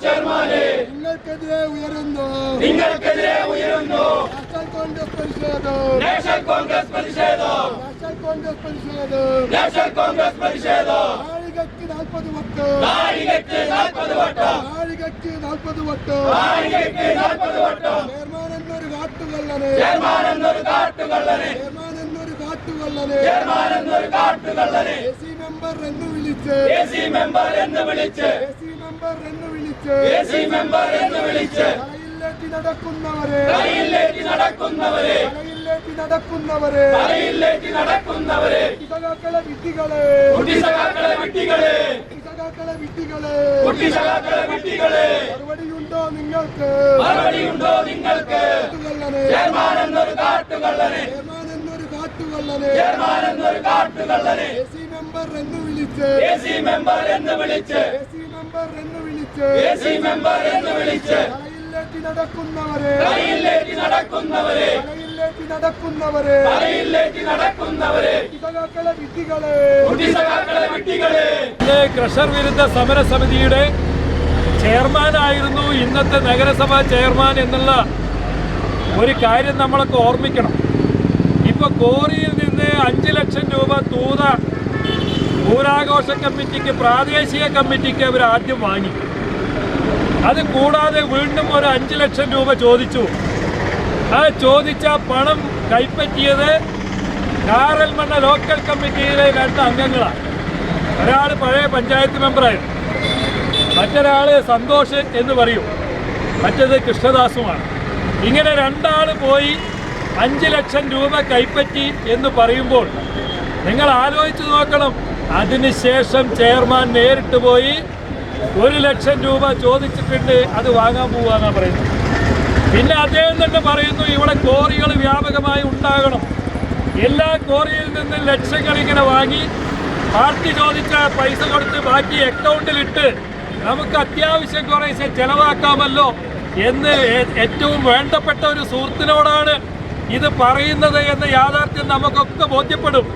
ചെയർമാനെ നിങ്ങൾക്കെതിരെ ഉയരുന്നു നാഷണൽ കോൺഗ്രസ് പ്രതിഷേധം നാഴികയ്ക്ക് 40 വട്ട് ചെയർമാൻ എന്നൊരു കാട്ടുകള്ളനെ എസി മെമ്പർ എന്ന് വിളിച്ച് തലയിലേറ്റി നടക്കുന്നവരെ സഖാക്കളെ വിഡ്ഢികളെ മറുപടിയുണ്ടോ നിങ്ങൾക്ക് ചെയർമാൻ എന്നൊരു കാട്ടുകള്ളനെ എസി മെമ്പർ എന്ന് വിളിച്ച് തലയിലേറ്റി നടക്കുന്നവരെ സഖാക്കളെ വിഡ്ഢികളെ ക്രഷർ വിരുദ്ധ സമരസമിതിയുടെ ചെയർമാനായിരുന്നു ഇന്നത്തെ നഗരസഭാ ചെയർമാൻ എന്നുള്ള ഒരു കാര്യം നമ്മളൊക്കെ ഓർമ്മിക്കണം. ഇപ്പൊ കോറിയിൽ നിന്ന് 5 ലക്ഷം രൂപ പൂരാഘോഷ കമ്മിറ്റിക്ക്, പ്രാദേശിക കമ്മിറ്റിക്ക് അവർ ആദ്യം വാങ്ങി. അത് കൂടാതെ വീണ്ടും ഒരു 5 ലക്ഷം രൂപ ചോദിച്ചു. ആ ചോദിച്ച പണം കൈപ്പറ്റിയത് കാറൽമണ്ണ ലോക്കൽ കമ്മിറ്റിയിലെ 2 അംഗങ്ങളാണ്. ഒരാൾ പഴയ പഞ്ചായത്ത് മെമ്പറായിരുന്നു, മറ്റൊരാൾ സന്തോഷ് എന്ന് പറയും, മറ്റേത് കൃഷ്ണദാസുമാണ്. ഇങ്ങനെ 2 ആൾ പോയി 5 ലക്ഷം രൂപ കൈപ്പറ്റി എന്ന് പറയുമ്പോൾ നിങ്ങൾ ആലോചിച്ച് നോക്കണം. അതിനുശേഷം ചെയർമാൻ നേരിട്ട് പോയി 1 ലക്ഷം രൂപ ചോദിച്ചിട്ടുണ്ട്, അത് വാങ്ങാൻ പോവാന്നാണ് പറയുന്നത്. പിന്നെ അദ്ദേഹം തന്നെ പറയുന്നു ഇവിടെ കോറികൾ വ്യാപകമായി ഉണ്ടാകണം, എല്ലാ കോറിയിൽ നിന്നും ലക്ഷങ്ങൾ ഇങ്ങനെ വാങ്ങി പാർട്ടി ചോദിച്ച പൈസ കൊടുത്ത് ബാക്കി അക്കൗണ്ടിലിട്ട് നമുക്ക് അത്യാവശ്യം കുറേ ചെലവാക്കാമല്ലോ എന്ന് ഏറ്റവും വേണ്ടപ്പെട്ട ഒരു സുഹൃത്തിനോടാണ് ഇത് പറയുന്നത് എന്ന യാഥാർത്ഥ്യം നമുക്കൊക്കെ ബോധ്യപ്പെടും.